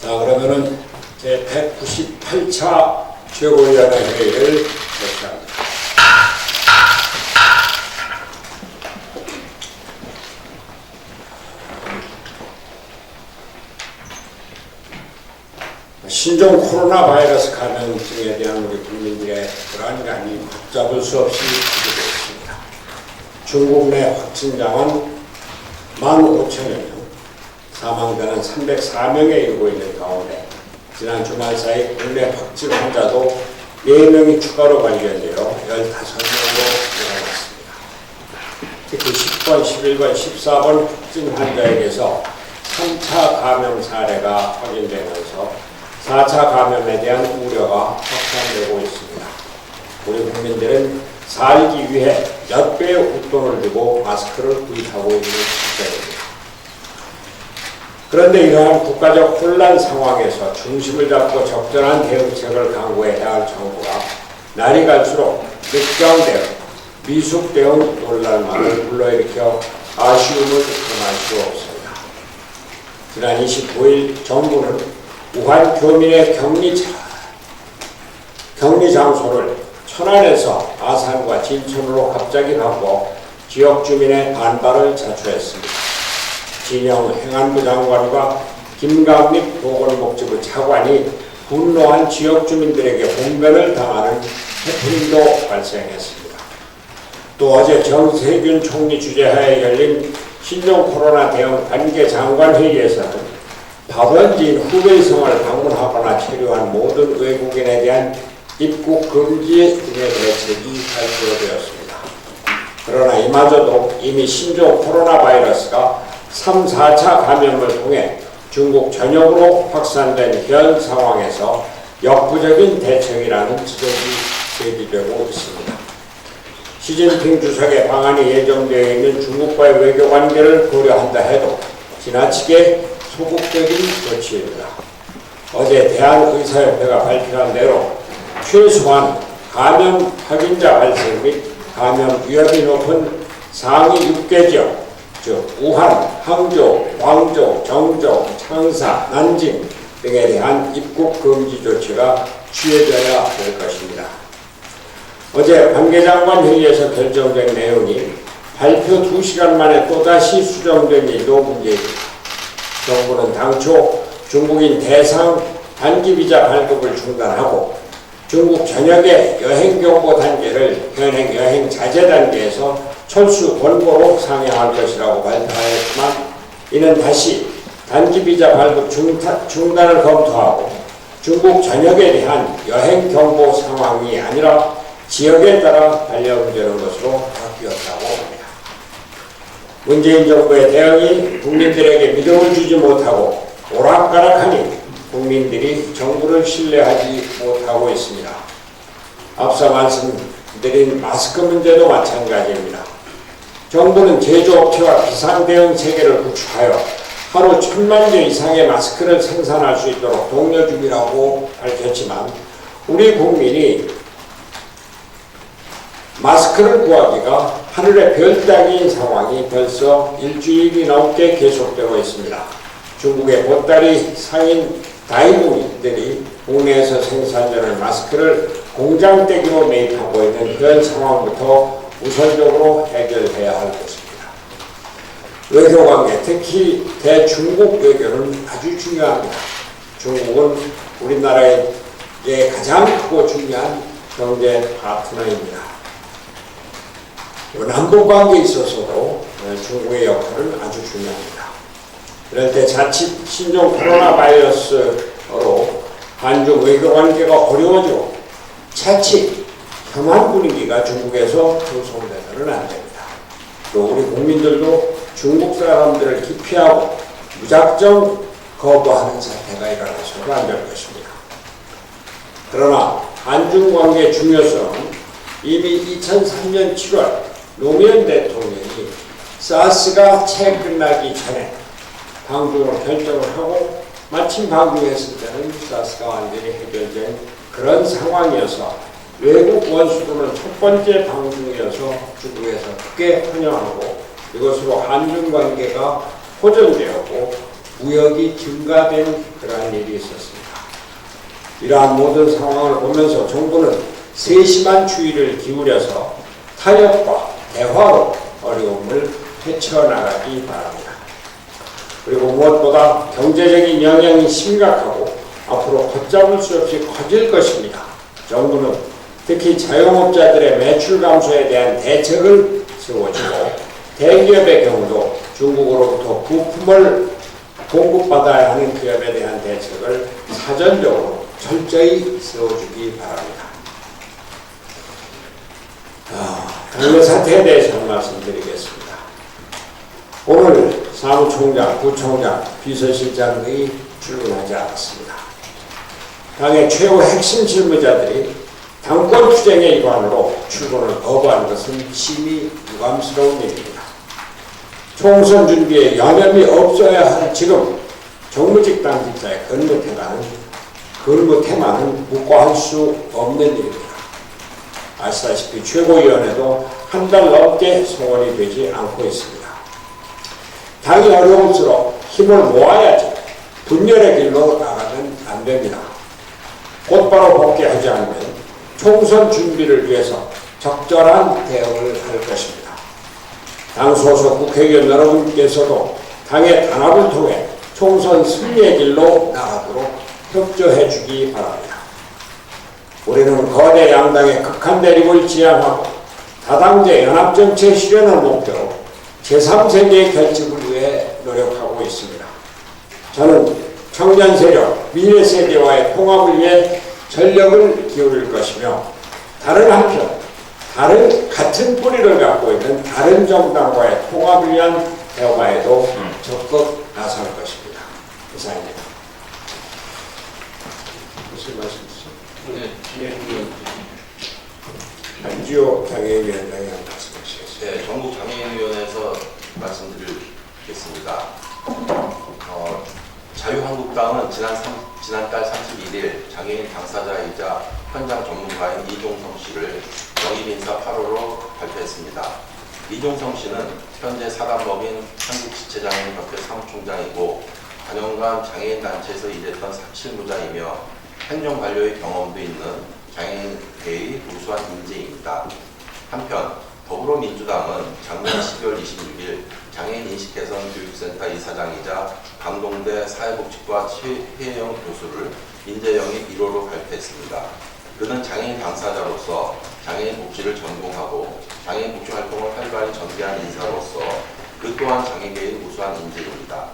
자, 그러면은 제 198차 최고위원회 회의를 개최합니다. 신종 코로나 바이러스 감염증에 대한 우리 국민들의 불안감이 걷잡을 수 없이 크게 있습니다. 중국 내 확진자는 15,000여 명, 사망자는 304명에 이르고 있는 가운데 지난 주말 사이 국내 확진 환자도 4명이 추가로 발견되어 15명으로 늘어났습니다. 특히 10번, 11번, 14번 확진 환자에게서 3차 감염 사례가 확인되면서 4차 감염에 대한 우려가 확산되고 있습니다. 우리 국민들은 살기 위해 몇 배의 웃돈을 주고 마스크를 구입하고 있는 시점입니다. 그런데 이러한 국가적 혼란 상황에서 중심을 잡고 적절한 대응책을 강구해야 할 정부가 날이 갈수록 늦경 대응, 미숙 대응 논란만을 불러일으켜 아쉬움을 금할 수 없습니다. 지난 29일 정부는 우한 교민의 격리 장소를 천안에서 아산과 진천으로 갑자기 바꿔 지역 주민의 반발을 자초했습니다. 진영 행안부 장관과 김강립 보건복지부 차관이 분노한 지역 주민들에게 봉변을 당하는 해프닝도 발생했습니다. 또 어제 정세균 총리 주재하에 열린 신종 코로나 대응 관계 장관 회의에서는 발원지인 후베이성을 방문하거나 체류한 모든 외국인에 대한 입국 금지 등의 대책이 발표되었습니다. 그러나 이마저도 이미 신종 코로나 바이러스가 3, 4차 감염을 통해 중국 전역으로 확산된 현 상황에서 역부족인 대책이라는 지적이 제기되고 있습니다. 시진핑 주석의 방안이 예정되어 있는 중국과의 외교 관계를 고려한다 해도 지나치게 소극적인 조치입니다. 어제 대한의사협회가 발표한 대로 최소한 감염 확진자 발생 및 감염 위험이 높은 상위 6개 지역, 즉 우한, 항저우, 광저우, 정저우, 창사, 난징 등에 대한 입국 금지 조치가 취해져야 될 것입니다. 어제 관계장관 회의에서 결정된 내용이 발표 2시간 만에 또다시 수정된 일도 문제입니다. 정부는 당초 중국인 대상 단기비자 발급을 중단하고 중국 전역의 여행경보 단계를 현행 여행 자제 단계에서 철수 권고로 상향할 것이라고 발표하였지만 이는 다시 단기비자 발급 중단을 검토하고 중국 전역에 대한 여행경보 상황이 아니라 지역에 따라 발령되는 것으로 바뀌었다고 합니다. 문재인 정부의 대응이 국민들에게 믿음을 주지 못하고 오락가락하니 국민들이 정부를 신뢰하지 못하고 있습니다. 앞서 말씀드린 마스크 문제도 마찬가지입니다. 정부는 제조업체와 비상대응 체계를 구축하여 하루 1000만 개 이상의 마스크를 생산할 수 있도록 독려 중이라고 밝혔지만 우리 국민이 마스크를 구하기가 하늘의 별 따기인 상황이 벌써 일주일이 넘게 계속되고 있습니다. 중국의 보따리 상인 다이공인들이 국내에서 생산되는 마스크를 공장 떼기로 매입하고 있는 현 상황부터 우선적으로 해결해야 할 것입니다. 외교관계, 특히 대중국 외교는 아주 중요합니다. 중국은 우리나라의 가장 크고 중요한 경제 파트너입니다. 남북관계에 있어서도 중국의 역할은 아주 중요합니다. 그럴 때 자칫 신종 코로나 바이러스로 한중 외교관계가 어려워지고 자칫 혐한 분위기가 중국에서 형성되서는 안 됩니다. 또 우리 국민들도 중국 사람들을 기피하고 무작정 거부하는 사태가 일어나서도 안 될 것입니다. 그러나 한중 관계 중요성은 이미 2003년 7월 노무현 대통령이 사스가 채 끝나기 전에 방중을 결정을 하고 마침 방중했을 때는 사스가 완전히 해결된 그런 상황이어서 외국 원수들은 첫 번째 방중이어서 중국에서 크게 환영하고 이것으로 한중 관계가 호전되었고 무역이 증가된 그러한 일이 있었습니다. 이러한 모든 상황을 보면서 정부는 세심한 주의를 기울여서 타협과 대화로 어려움을 헤쳐나가기 바랍니다. 그리고 무엇보다 경제적인 영향이 심각하고 앞으로 걷잡을 수 없이 커질 것입니다. 정부는 특히 자영업자들의 매출 감소에 대한 대책을 세워주고 대기업의 경우도 중국으로부터 부품을 공급받아야 하는 기업에 대한 대책을 사전적으로 철저히 세워주기 바랍니다. 당뇨 사태에 대해서 한 말씀 드리겠습니다. 오늘 사무총장, 부총장, 비서실장 등이 출근하지 않았습니다. 당의 최고 핵심 실무자들이 당권 투쟁의 일환으로 출근을 거부하는 것은 심히 유감스러운 일입니다. 총선 준비에 여념이 없어야 할 지금 정무직 당직자의 근무태만은 묵과할 수 없는 일입니다. 아시다시피 최고위원회도 한 달 넘게 소원이 되지 않고 있습니다. 당이 어려울수록 힘을 모아야지 분열의 길로 나가면 안 됩니다. 곧바로 복귀하지 않으면 총선 준비를 위해서 적절한 대응을 할 것입니다. 당 소속 국회의원 여러분께서도 당의 단합을 통해 총선 승리의 길로 나가도록 협조해 주기 바랍니다. 우리는 거대 양당의 극한 대립을 지향하고 다당제 연합정책 실현을 목표로 제3세계의 결집을 위해 노력하고 있습니다. 저는 청년 세력, 미래 세대와의 통합을 위해 전력을 기울일 것이며 다른 한편 같은 뿌리를 갖고 있는 다른 정당과의 통합을 위한 대화에도 적극 나설 것입니다. 이상입니다. 무슨 말씀이시죠? 안지호 장애인위원장이 한 말씀이시겠어요? 네, 전국 장애인위원회에서 말씀드리겠습니다. 자유한국당은 지난달 31일 장애인 당사자이자 현장 전문가인 이종성 씨를 영입인사 8호로 발표했습니다. 이종성 씨는 현재 사단법인 한국지체장애인협회 사무총장이고 4년간 장애인단체에서 일했던 실무자이며 행정관료의 경험도 있는 장애인계의 우수한 인재입니다. 한편 더불어민주당은 작년 12월 26일 장애인인식개선 교육센터 이사장이자 강동대 사회복지과 최혜영 교수를 인재 영입 1호로 발표했습니다. 그는 장애인 당사자로서 장애인 복지를 전공하고 장애인 복지 활동을 활발히 전개한 인사로서 그 또한 장애계의 우수한 인재입니다.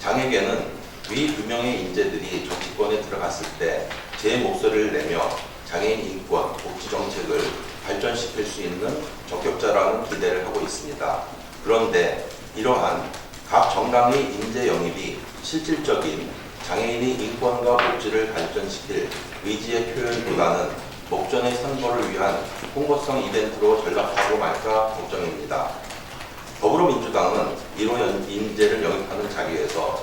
장애계는 위 두 명의 인재들이 정치권에 들어갔을 때 제 목소리를 내며 장애인 인권, 복지 정책을 발전시킬 수 있는 적격자라는 기대를 하고 있습니다. 그런데 이러한 각 정당의 인재 영입이 실질적인 장애인의 인권과 복지를 발전시킬 의지의 표현보다는 목전의 선거를 위한 홍보성 이벤트로 전락하고 말까 걱정입니다. 더불어민주당은 1호 인재를 영입하는 자리에서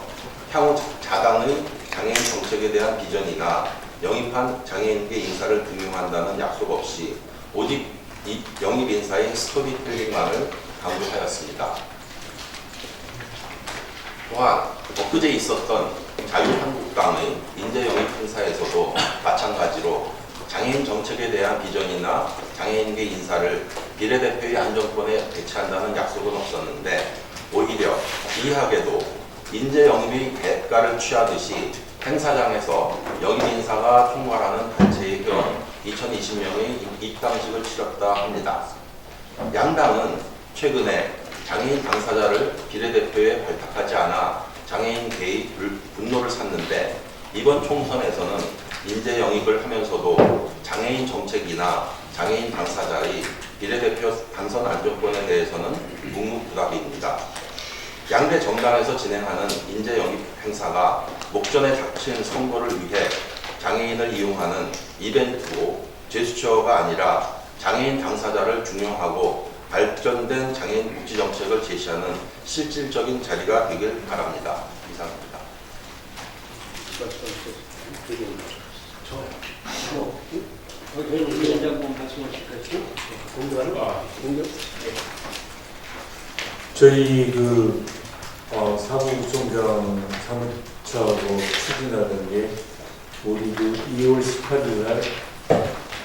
향후 자당의 장애인 정책에 대한 비전이나 영입한 장애인계 인사를 등용한다는 약속 없이 오직 영입 인사의 스토리텔링만을 강조하였습니다. 또한 엊그제 있었던 자유한국당의 인재 영입 행사에서도 마찬가지로 장애인 정책에 대한 비전이나 장애인계 인사를 비례대표의 안정권에 배치한다는 약속은 없었는데 오히려 이하게도 인재 영입의 대가를 취하듯이 행사장에서 영입 인사가 총괄하는 단체의 회원 2020명의 입당식을 치렀다 합니다. 양당은 최근에 장애인 당사자를 비례대표에 발탁하지 않아 장애인계의 분노를 샀는데 이번 총선에서는 인재 영입을 하면서도 장애인 정책이나 장애인 당사자의 비례대표 당선 안정권에 대해서는 묵묵부답입니다. 양대 정당에서 진행하는 인재 영입 행사가 목전에 닥친 선거를 위해 장애인을 이용하는 이벤트고 제스처가 아니라 장애인 당사자를 중용하고 발전된 장애인 복지 정책을 제시하는 실질적인 자리가 되길 바랍니다. 이상입니다. 저희 사무구청장 3차로 추진하던 게 우리 2월 18일 날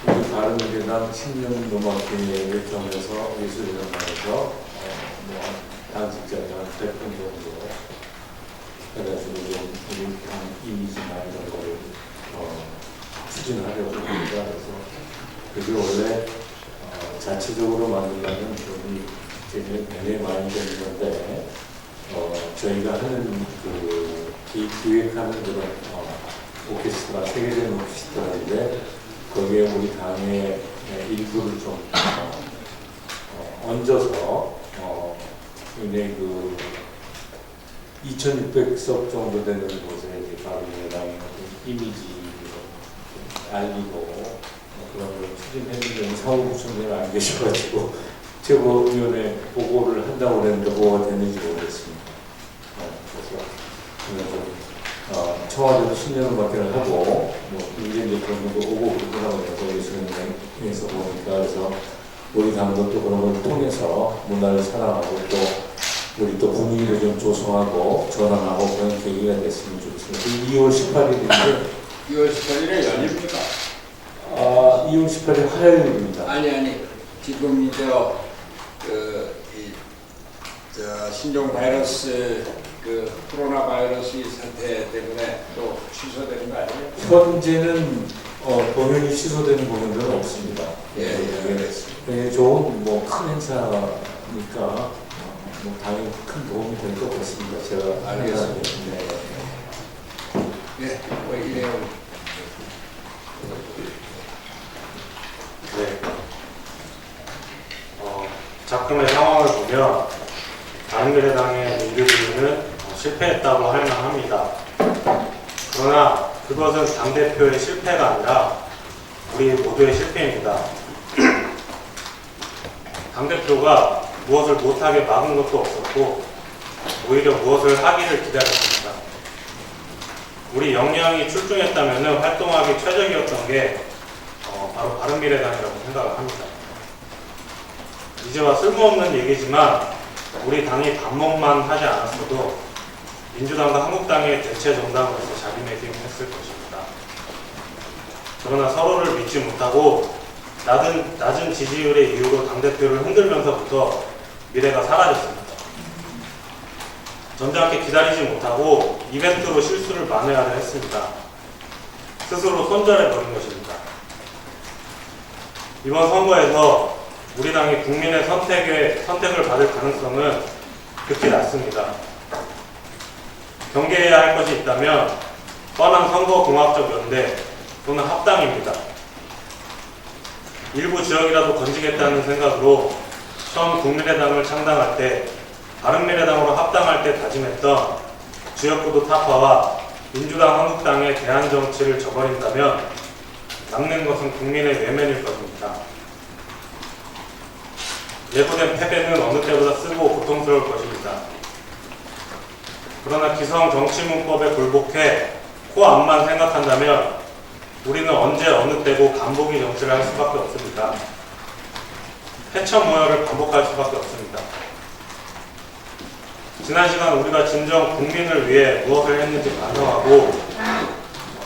우리 바른미래당 신년 노마케를 통해서 예술연합에서 당직자가 100분 정도 해가지고 우리 당 이미지 말 정도를 추진하려고 합니다. 그래서 그게 원래 자체적으로 만들려면 돈이 굉장히 많이 되는 건데 저희가 하는 기획하는 그런 오케스트라, 세계적인 오케스트라인데 거기에 우리 당의 일부를 좀 얹어서 굉장히 2,600석 정도 되는 곳에 이제 바른미래당의 이미지를 알리고 그런 걸 추진했는데 사무부총장이 안 계셔가지고 최고위원회 보고를 한다고 그랬는데 뭐가 됐는지 모르겠습니다. 그래서 청와대도 신년을 맡기를 하고 문재인 대통령도 오고 그러고 해서 예술연맹에서 보니까 그래서 우리 당도 또 그런 걸 통해서 문화를 사랑하고 또 우리 또 분위기를 좀 조성하고 전환하고 그런 계기가 됐으면 좋겠습니다. 2월 18일인데 2월 18일에 열립니까? 2월 18일 화요일입니다. 아니 지금 신종 바이러스 코로나 바이러스 사태 때문에 또 취소되는 거 아니에요? 현재는 공연이 취소되는 공연들은 없습니다. 예, 좋은 큰 행사니까 당연히 큰 도움이 될 것 같습니다. 제가 알겠습니다. 네, 이래요. 네. 작품의 상황을 보면 바른미래당의 민주주의는 실패했다고 할 만합니다. 그러나 그것은 당대표의 실패가 아니라 우리 모두의 실패입니다. 당대표가 무엇을 못하게 막은 것도 없었고 오히려 무엇을 하기를 기다렸습니다. 우리 역량이 출중했다면 활동하기 최적이었던 게 바로 바른미래당이라고 생각을 합니다. 이제와 쓸모없는 얘기지만 우리 당이 반목만 하지 않았어도 민주당과 한국당의 대체 정당으로서 자리매김했을 것입니다. 그러나 서로를 믿지 못하고 낮은 지지율의 이유로 당대표를 흔들면서부터 미래가 사라졌습니다. 점잖게 기다리지 못하고 이벤트로 실수를 만회하려 했습니다. 스스로 손절해버린 것입니다. 이번 선거에서 우리 당이 국민의 선택을 받을 가능성은 극히 낮습니다. 경계해야 할 것이 있다면 뻔한 선거공학적 연대 또는 합당입니다. 일부 지역이라도 건지겠다는 생각으로 처음 국민의당을 창당할 때 바른미래당으로 합당할 때 다짐했던 지역구도 타파와 민주당, 한국당의 대안 정치를 저버린다면 남는 것은 국민의 외면일 것입니다. 예고된 패배는 어느 때보다 쓰고 고통스러울 것입니다. 그러나 기성 정치문법에 굴복해 코앞만 생각한다면 우리는 언제 어느 때고 간보기 정치를 할 수밖에 없습니다. 해천모혈을 반복할 수밖에 없습니다. 지난 시간 우리가 진정 국민을 위해 무엇을 했는지 반성하고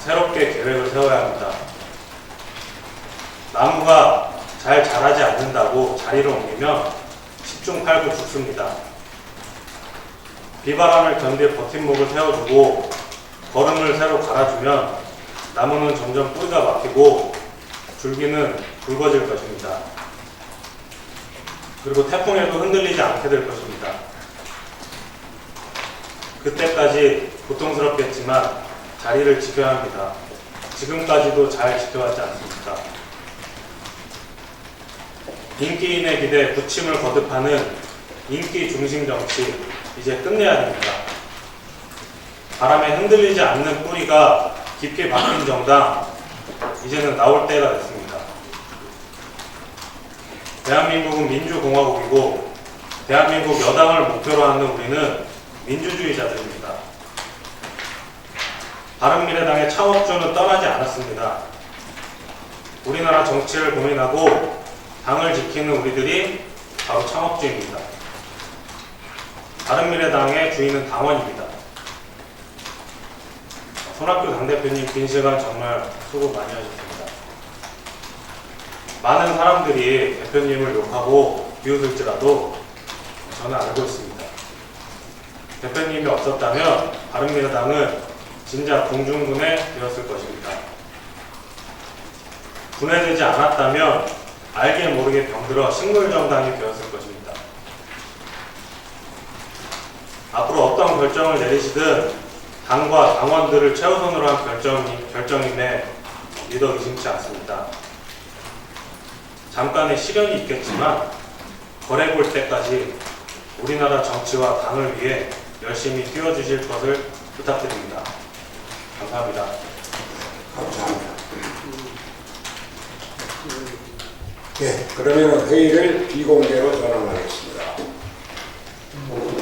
새롭게 계획을 세워야 합니다. 나무가 잘 자라지 않는다고 자리를 옮기면 10중 8구 죽습니다. 비바람을 견딜 버팀목을 세워주고 거름을 새로 갈아주면 나무는 점점 뿌리가 막히고 줄기는 굵어질 것입니다. 그리고 태풍에도 흔들리지 않게 될 것입니다. 그때까지 고통스럽겠지만 자리를 지켜야 합니다. 지금까지도 잘 지켜왔지 않습니까? 인기인의 기대 부침을 거듭하는 인기 중심 정치 이제 끝내야 됩니다. 바람에 흔들리지 않는 뿌리가 깊게 박힌 정당, 이제는 나올 때가 됐습니다. 대한민국은 민주공화국이고 대한민국 여당을 목표로 하는 우리는 민주주의자들입니다. 바른미래당의 창업주는 떠나지 않았습니다. 우리나라 정치를 고민하고 당을 지키는 우리들이 바로 창업주입니다. 바른미래당의 주인은 당원입니다. 손학규 당대표님 긴 시간 정말 수고 많이 하셨습니다. 많은 사람들이 대표님을 욕하고 비웃을지라도 저는 알고 있습니다. 대표님이 없었다면 바른미래당은 진짜 공중분해 되었을 것입니다. 분해되지 않았다면 알게 모르게 병들어 식물정당이 되었을 것입니다. 앞으로 어떤 결정을 내리시든 당과 당원들을 최우선으로 한 결정임에 믿어 의심치 않습니다. 잠깐의 시련이 있겠지만 거래 볼 때까지 우리나라 정치와 당을 위해 열심히 뛰어주실 것을 부탁드립니다. 감사합니다. 감사합니다. 네, 그러면 회의를 비공개로 전환하겠습니다.